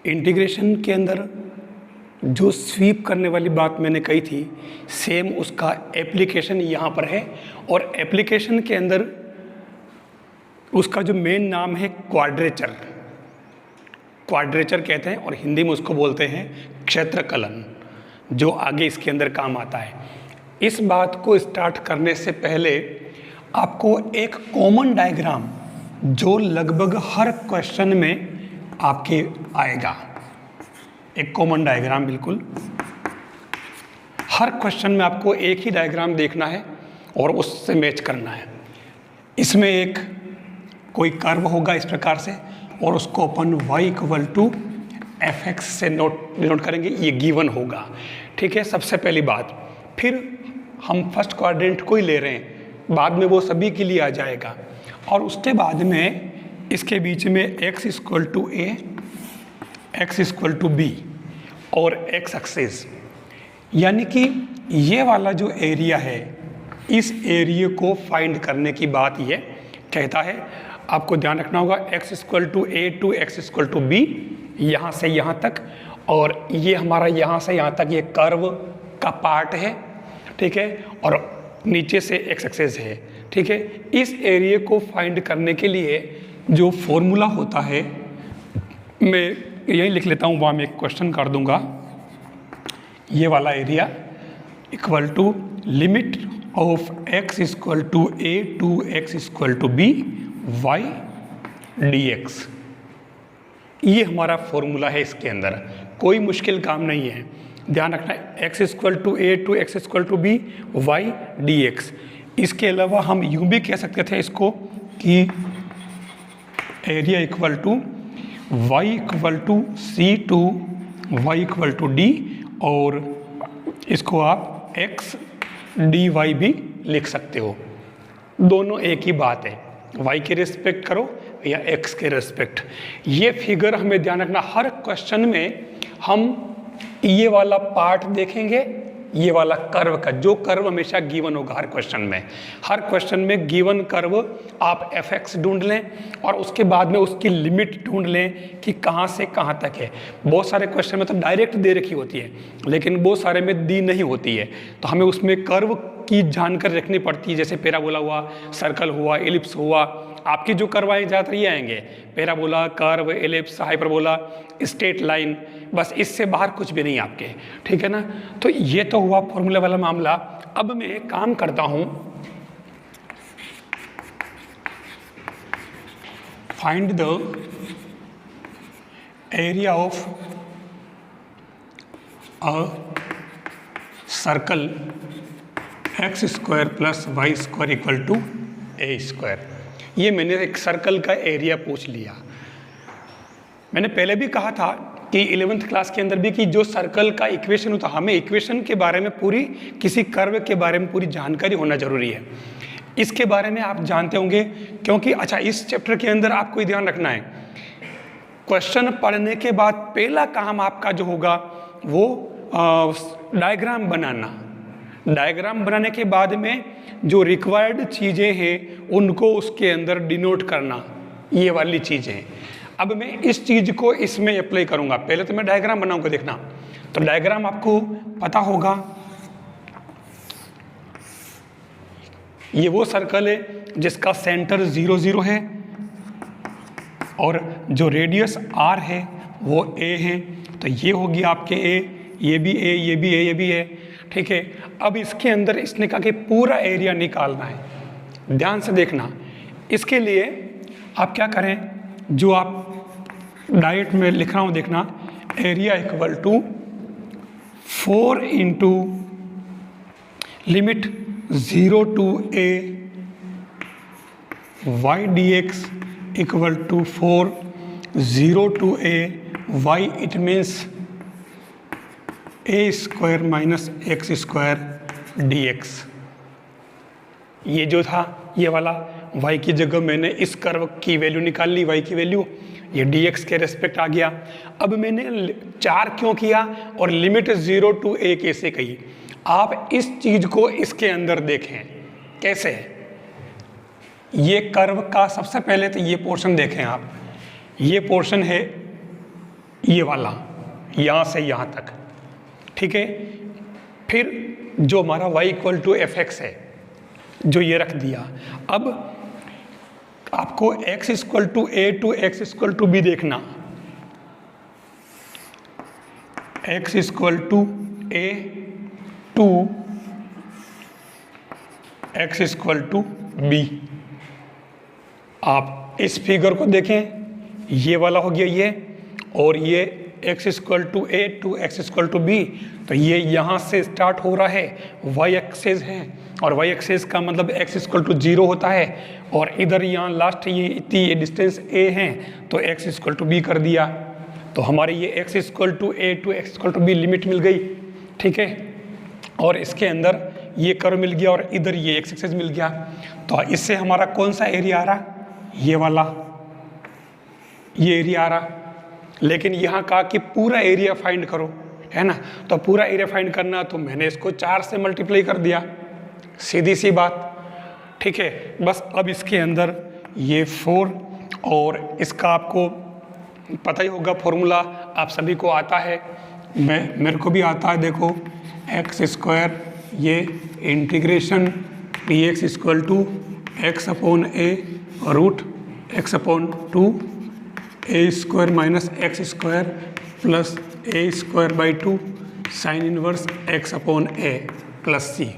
Integration के अंदर जो स्वीप करने वाली बात मैंने कही थी, सेम उसका एप्लीकेशन यहाँ पर है। और एप्लीकेशन के अंदर उसका जो मेन नाम है क्वाड्रेचर, क्वाड्रेचर कहते हैं, और हिंदी में उसको बोलते हैं क्षेत्रकलन, जो आगे इसके अंदर काम आता है। इस बात को स्टार्ट करने से पहले आपको एक कॉमन डायग्राम जो लगभग हर क्वेश्चन में आपके आएगा, एक कॉमन डायग्राम, बिल्कुल हर क्वेश्चन में आपको एक ही डायग्राम देखना है और उससे मैच करना है। इसमें एक कोई कर्व होगा इस प्रकार से, और उसको अपन y इक्वल टू fx से डिनोट करेंगे, ये गिवन होगा। ठीक है, सबसे पहली बात। फिर हम फर्स्ट क्वाड्रेंट को ही ले रहे हैं, बाद में वो सभी के लिए आ जाएगा। और उसके बाद में इसके बीच में x equal to a, x equal to b और x एक्सिस, यानी कि ये वाला जो एरिया है, इस एरिया को फाइंड करने की बात ये कहता है। आपको ध्यान रखना होगा x equal to a to x equal to b, यहाँ से यहाँ तक, और ये हमारा यहाँ से यहाँ तक ये कर्व का पार्ट है। ठीक है, और नीचे से x एक्सिस है। ठीक है, इस एरिया को फाइंड करने के लिए जो फॉर्मूला होता है, मैं यही लिख लेता हूँ, वहाँ मैं एक क्वेश्चन कर दूंगा। ये वाला area equal to limit of x equal to a to x equal to b y dx, ये हमारा फॉर्मूला है। इसके अंदर कोई मुश्किल काम नहीं है, ध्यान रखना है। x equal to a to x equal to b y dx। इसके अलावा हम यूँ भी कह सकते थे इसको कि area equal to y equal to c to y equal to d, और इसको आप x dy भी लिख सकते हो। दोनों एक ही बात है, y के रिस्पेक्ट करो या x के रिस्पेक्ट। ये फिगर हमें ध्यान रखना, हर क्वेश्चन में हम ये वाला पार्ट देखेंगे, ये वाला कर्व का, जो कर्व हमेशा गिवन होगा हर क्वेश्चन में। हर क्वेश्चन में गिवन कर्व आप fx ढूंढ लें और उसके बाद में उसकी लिमिट ढूंढ लें कि कहाँ से कहाँ तक है। बहुत सारे क्वेश्चन में तो डायरेक्ट दे रखी होती है, लेकिन बहुत सारे में दी नहीं होती है, तो हमें उसमें कर्व की जानकारी रखनी पड़ती है। जैसे पैराबोला हुआ, सर्कल हुआ, एलिप्स हुआ, आपकी जो कर्व आएंगे ज़्यादातर ये आएंगे, parabola, curve, ellipse, hyperbola, straight line, बस इससे बाहर कुछ भी नहीं आपके। ठीक है ना, तो ये तो हुआ फॉर्मूला वाला मामला। अब मैं एक काम करता हूँ, find the area of a circle x square plus y square equal to a square. ये मैंने एक सर्कल का एरिया पूछ लिया। मैंने पहले भी कहा था कि 11th क्लास के अंदर भी कि जो सर्कल का इक्वेशन होता है, हमें इक्वेशन के बारे में पूरी, किसी कर्व के बारे में पूरी जानकारी होना जरूरी है। इसके बारे में आप जानते होंगे, क्योंकि अच्छा इस चैप्टर के अंदर आपको ही ध्यान रखना है, क्वेश्चन पढ़ने के बाद पहला काम आपका जो होगा वो डायग्राम बनाना। डायग्राम बनाने के बाद में जो रिक्वायर्ड चीज़ें हैं उनको उसके अंदर डिनोट करना, ये वाली चीज़ें। अब मैं इस चीज़ को इसमें अप्लाई करूँगा। पहले तो मैं डायग्राम बनाऊँगा, देखना। तो डायग्राम आपको पता होगा, ये वो सर्कल है जिसका सेंटर 0 0 है और जो रेडियस r है वो a है। तो ये होगी आपके a, ये भी a, ये भी a, ये भी a। ठीक है, अब इसके अंदर इसने कहा कि पूरा एरिया निकालना है। ध्यान से देखना, इसके लिए आप क्या करें, जो आप डायरेक्ट में लिख रहा हूँ देखना, area equal to 4 into limit 0 to a y dx equal to 4 0 to a y, it means a square minus x square dx। ये जो था ये वाला y की जगह मैंने इस कर्व की वैल्यू निकाल ली, y की वैल्यू, ये dx के रेस्पेक्ट आ गया। अब मैंने 4 क्यों किया और लिमिट 0 टू a कैसे कही, आप इस चीज को इसके अंदर देखें कैसे है। ये कर्व का सबसे पहले तो ये पोर्शन देखें आप, ये पोर्शन है ये वाला यहाँ से यहाँ तक, ठीक है। फिर जो हमारा y equal to F X है, जो ये रख दिया। अब आपको x equal to a to x equal to b देखना, x equal to a to x equal to b. आप इस फिगर को देखें, ये वाला हो गया ये, और ये x equal to a to x equal to b. तो ये यहाँ से स्टार्ट हो रहा है, y एक्सेस है, और y एक्सेस का मतलब x इक्वल टू 0 होता है, और इधर यहाँ लास्ट ये इतनी डिस्टेंस a है, तो x इक्वल टू b कर दिया। तो हमारे ये x equal to a to x equal to b limit मिल गई, ठीक है। और इसके अंदर ये कर्व मिल गया, और इधर ये x एक्सेस मिल गया। तो इससे हमारा कौन सा एरिया आ रहा? ये वाला, ये एरिया आ रहा। लेकिन यहाँ कहा कि पूरा एरिया फाइंड करो, है ना। तो पूरा एरिया फाइंड करना, तो मैंने इसको 4 से मल्टीप्लाई कर दिया, सीधी सी बात, ठीक है। बस अब इसके अंदर ये 4, और इसका आपको पता ही होगा फॉर्मूला, आप सभी को आता है, मेरे को भी आता है। देखो एक्स स्क्वायर, ये integration d x equal to x upon a root x upon 2 a square minus x square plus a square by 2 sine inverse x upon a plus c.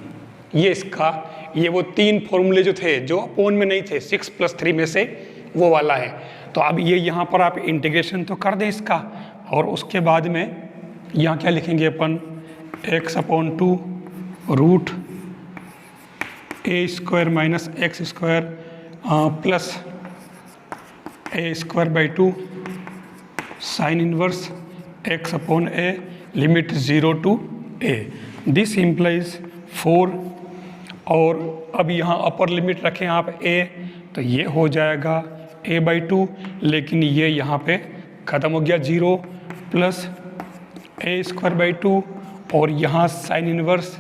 ये इसका, ये वो 3 फॉर्मूले जो थे, जो अपॉन में नहीं थे, 6 + 3 में से वो वाला है। तो अब ये यहाँ पर आप इंटीग्रेशन तो कर दें इसका, और उसके बाद में यहाँ क्या लिखेंगे अपन, x upon 2 root a square minus x square plus a square by 2 sine inverse x upon a limit 0 to a. This implies 4, और अब यहाँ अपर लिमिट रखें आप a, तो ये हो जाएगा a बाई 2, लेकिन ये यहाँ पे ख़त्म हो गया 0 प्लस ए स्क्वायर बाई 2, और यहाँ sine inverse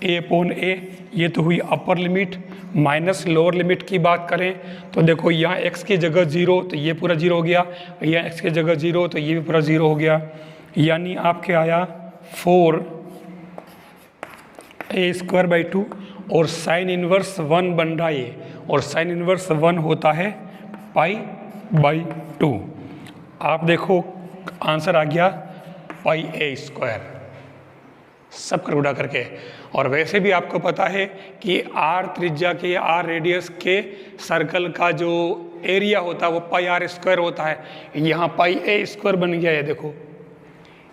a upon a, ये तो हुई upper limit. Minus lower limit की बात करें तो देखो यहाँ x की जगह 0, तो ये पूरा 0 हो गया, यहाँ x की जगह 0, तो ये भी पूरा 0 हो गया। यानी आपके आया 4 ए स्क्वायर बाई 2, और साइन इनवर्स 1 बन रहा है ये, और साइन इनवर्स 1 होता है पाई बाई 2। आप देखो आंसर आ गया पाई ए स्क्वायर, सब कर उड़ा करके। और वैसे भी आपको पता है कि r त्रिज्या के, r रेडियस के सर्कल का जो एरिया होता है वो पाई r स्क्वायर होता है। यहाँ पाई ए स्क्वायर बन गया है, देखो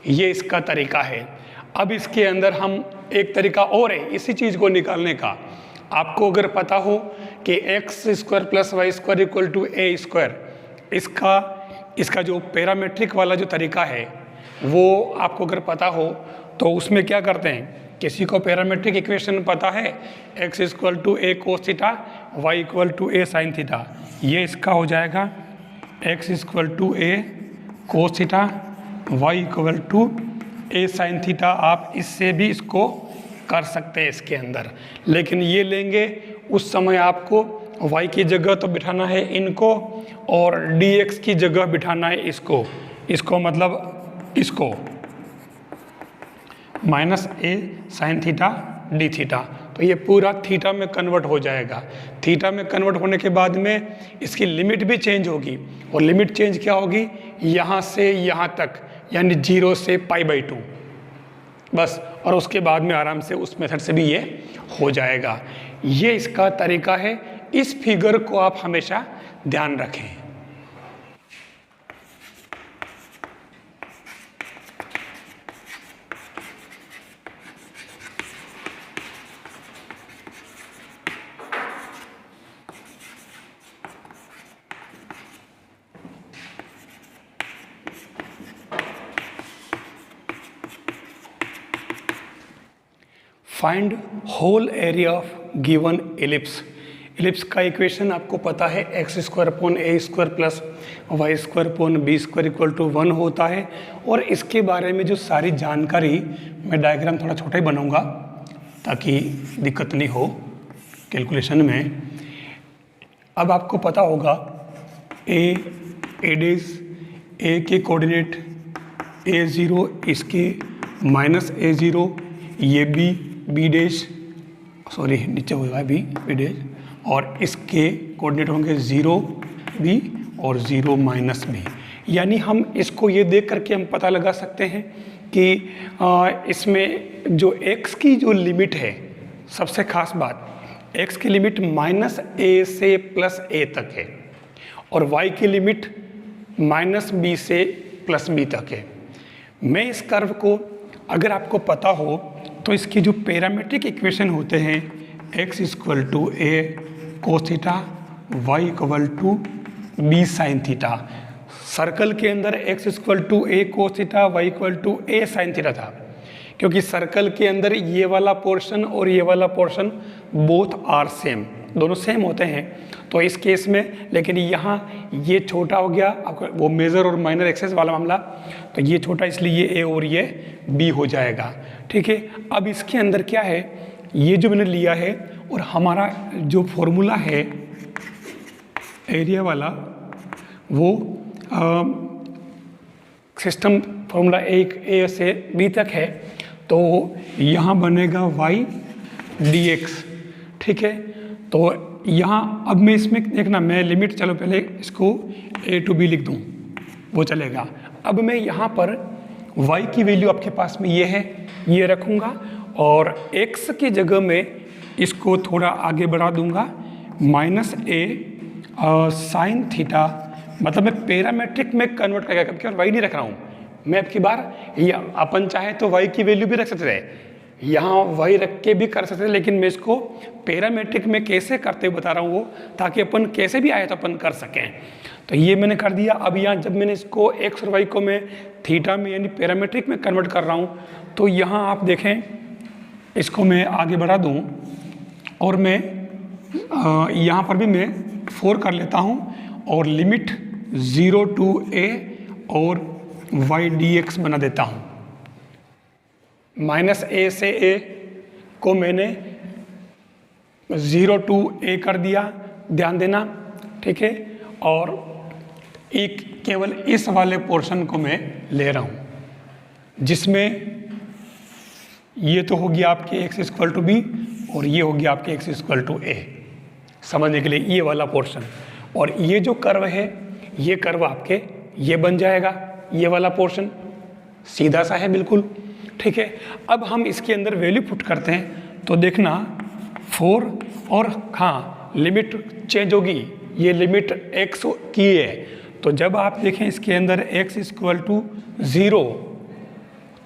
ये इसका तरीका है। अब इसके अंदर हम एक तरीका और है इसी चीज़ को निकालने का। आपको अगर पता हो कि x square plus y square equal to a square, इसका जो पैरामेट्रिक वाला जो तरीका है वो आपको अगर पता हो, तो उसमें क्या करते हैं, किसी को पैरामेट्रिक इक्वेशन पता है, x equal to a cos theta, y equal to a sine theta, ये इसका हो जाएगा x equal to a cos theta, y equal to a sine theta. आप इससे भी इसको कर सकते हैं इसके अंदर, लेकिन ये लेंगे उस समय आपको y की जगह तो बिठाना है इनको, और dx की जगह बिठाना है इसको मतलब इसको माइनस ए साइन थीटा डी थीटा। तो ये पूरा थीटा में कन्वर्ट हो जाएगा। थीटा में कन्वर्ट होने के बाद में इसकी लिमिट भी चेंज होगी, और लिमिट चेंज क्या होगी, यहाँ से यहाँ तक, यानी 0 से पाई बाई 2 बस। और उसके बाद में आराम से उस मेथड से भी ये हो जाएगा। ये इसका तरीका है। इस फिगर को आप हमेशा ध्यान रखें। Find whole area of given ellipse. Ellipse का इक्वेशन आपको पता है, x square upon a square plus y square upon b square equal to 1 होता है। और इसके बारे में जो सारी जानकारी, मैं डायग्राम थोड़ा छोटा ही बनाऊंगा ताकि दिक्कत नहीं हो कैलकुलेशन में। अब आपको पता होगा ए डेज, ए के कोऑर्डिनेट A0, इसके माइनस A0, ये बी डैश, सॉरी नीचे होगा बी डैश, और इसके कोऑर्डिनेट होंगे 0 बी और 0 माइनस बी। यानी हम इसको ये देख करके हम पता लगा सकते हैं कि इसमें जो x की जो लिमिट है, सबसे खास बात x की लिमिट -a से +a तक है और y की लिमिट -b से +b तक है। मैं इस कर्व को, अगर आपको पता हो तो इसकी जो पैरामीट्रिक इक्वेशन होते हैं x = a cos theta, y = b sin theta. Circle के अंदर x = a cos theta, y = a sin theta था, क्योंकि सर्कल के अंदर ये वाला पोर्शन और ये वाला पोर्शन बोथ आर सेम, दोनों सेम होते हैं। तो इस केस में, लेकिन यहाँ ये छोटा हो गया, आपको वो मेजर और माइनर एक्सेस वाला मामला, तो ये छोटा इसलिए ये a और ये b हो जाएगा। ठीक है, अब इसके अंदर क्या है, ये जो मैंने लिया है और हमारा जो फॉर्मूला है एरिया वाला, वो सिस्टम फॉर्मूला a से b तक है, तो यहाँ बनेगा y dx। ठीक है, तो यहाँ अब मैं इसमें देखना, मैं लिमिट, चलो पहले इसको a to b लिख दूँ, वो चलेगा। अब मैं यहाँ पर y की वैल्यू आपके पास में ये है, ये रखूँगा और x की जगह में इसको थोड़ा आगे बढ़ा दूँगा, -a sin थीटा, मतलब मैं पैरामीट्रिक में कन्वर्ट करेगा, क्योंकि y नहीं रख रहा हूँ मैं। अब की बार ये अपन चाहे तो y की वैल्यू भी रख सकते थे, यहाँ y रख के भी कर सकते थे, लेकिन मैं इसको पैरामीट्रिक में कैसे करते हुए बता रहा हूँ वो, ताकि अपन कैसे भी आए तो अपन कर सकें। तो ये मैंने कर दिया। अब यहाँ जब मैंने इसको x और y को मैं थीटा में यानी पैरामीट्रिक में कन्वर्ट कर रहा हूँ, तो यहाँ आप देखें, इसको मैं आगे बढ़ा दूँ और मैं यहाँ पर भी मैं 4 कर लेता हूँ और लिमिट 0 to a और y dx बना देता हूँ। -a से a को मैंने 0 to a कर दिया, ध्यान देना। ठीक है, और एक केवल इस वाले पोर्शन को मैं ले रहा हूँ, जिसमें ये तो होगी आपके x = b और ये होगी आपके x = a, समझने के लिए ये वाला पोर्शन। और ये जो कर्व है, ये कर्व आपके ये बन जाएगा, ये वाला पोर्शन सीधा सा है बिल्कुल। ठीक है, अब हम इसके अंदर वैल्यू पुट करते हैं, तो देखना 4 और हाँ लिमिट चेंज होगी, ये लिमिट x की है। तो जब आप देखें इसके अंदर x = 0,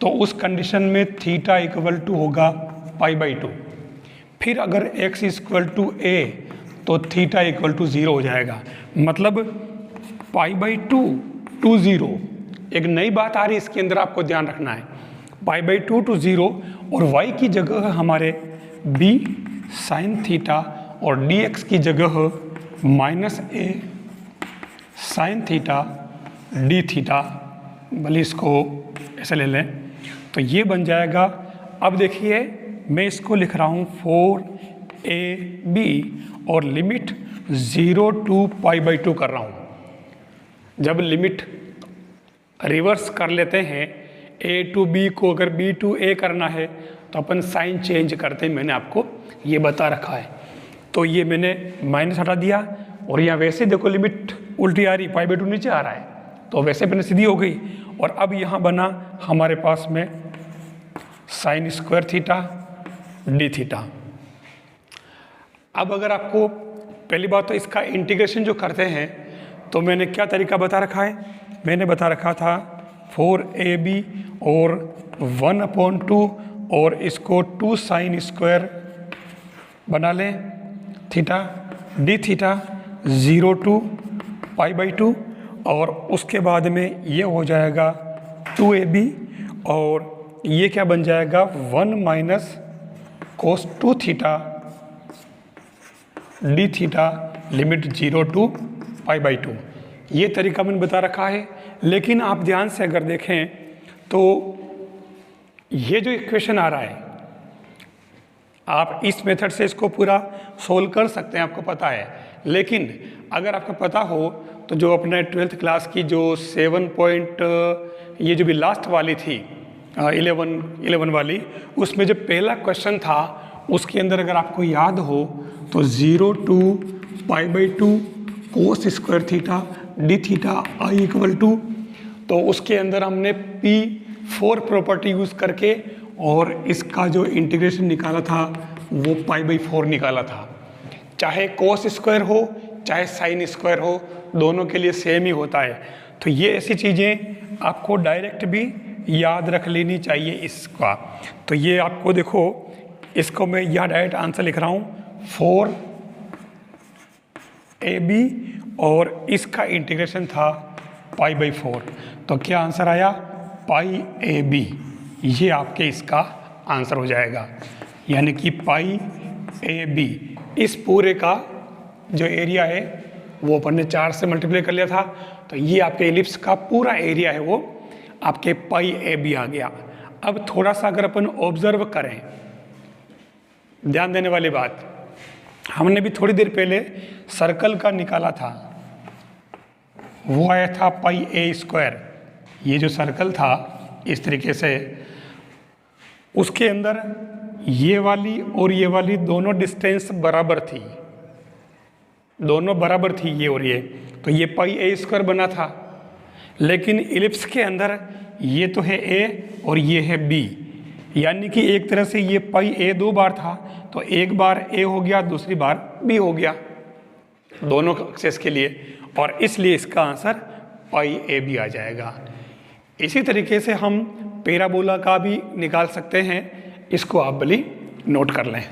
तो उस कंडीशन में थीटा = होगा π/2। फिर अगर x = a, तो थीटा = 0 हो जाएगा, मतलब π/2 to 0। एक नई बात आ रही है इसके अंदर, आपको ध्यान रखना है, π/2 to 0 और y की जगह हमारे b sin थीटा और dx की जगह -a sin theta d theta, भले इसको ऐसे ले लें, तो ये बन जाएगा। अब देखिए मैं इसको लिख रहा हूँ 4ab और लिमिट 0 to π/2 कर रहा हूँ। जब लिमिट रिवर्स कर लेते हैं, a to b को अगर b to a करना है तो अपन साइन चेंज करते हैं, मैंने आपको ये बता रखा है। तो ये मैंने माइनस हटा दिया और यहाँ वैसे देखो लिमिट उल्टी आ रही, π/2 नीचे आ रहा है, तो वैसे मैंने सीधी हो गई। और अब यहाँ बना हमारे पास में sin² थीटा d थीटा। अब अगर आपको पहली बात तो इसका इंटीग्रेशन जो करते हैं, तो मैंने क्या तरीका बता रखा है, मैंने बता रखा था 4ab और 1/2 और इसको 2 sin² बना लें थीटा d थीटा 0 to π/2, और उसके बाद में ये हो जाएगा 2ab और ये क्या बन जाएगा 1 - cos 2 theta d theta limit 0 to π/2। ये तरीका मैंने बता रखा है। लेकिन आप ध्यान से अगर देखें तो ये जो इक्वेशन आ रहा है, आप इस मेथड से इसको पूरा सोल्व कर सकते हैं, आपको पता है। लेकिन अगर आपको पता हो तो जो अपने 12th क्लास की जो 7 पॉइंट ये जो भी लास्ट वाली थी 11 वाली, उसमें जो पहला क्वेश्चन था उसके अंदर अगर आपको याद हो तो 0 to π/2 cos square theta d theta I equal to, तो उसके अंदर हमने P4 प्रॉपर्टी यूज़ करके और इसका जो इंटीग्रेशन निकाला था वो π/4 निकाला था। चाहे cos स्क्वायर हो चाहे sin स्क्वायर हो, दोनों के लिए सेम ही होता है। तो ये ऐसी चीज़ें आपको डायरेक्ट भी याद रख लेनी चाहिए इसका। तो ये आपको देखो, इसको मैं यह डायरेक्ट आंसर लिख रहा हूँ 4ab और इसका इंटीग्रेशन था π/4। तो क्या आंसर आया? πab। ये आपके इसका आंसर हो जाएगा, यानी कि πab। इस पूरे का जो एरिया है वो अपन ने 4 से मल्टीप्लाई कर लिया था, तो ये आपके एलिप्स का पूरा एरिया है वो आपके πab आ गया। अब थोड़ा सा अगर अपन ऑब्जर्व करें, ध्यान देने वाली बात, हमने भी थोड़ी देर पहले सर्कल का निकाला था, वो आया था πa²। ये जो सर्कल था इस तरीके से, उसके अंदर ये वाली और ये वाली दोनों डिस्टेंस बराबर थी, दोनों बराबर थी ये और ये, तो ये πa² बना था। लेकिन इलिप्स के अंदर ये तो है a और ये है b, यानी कि एक तरह से ये πa 2 बार था, तो एक बार a हो गया, दूसरी बार b हो गया दोनों एक्सेस के लिए, और इसलिए इसका आंसर πab आ जाएगा। इसी तरीके से हम पैराबोला का भी निकाल सकते हैं, इसको आप भली नोट कर लें।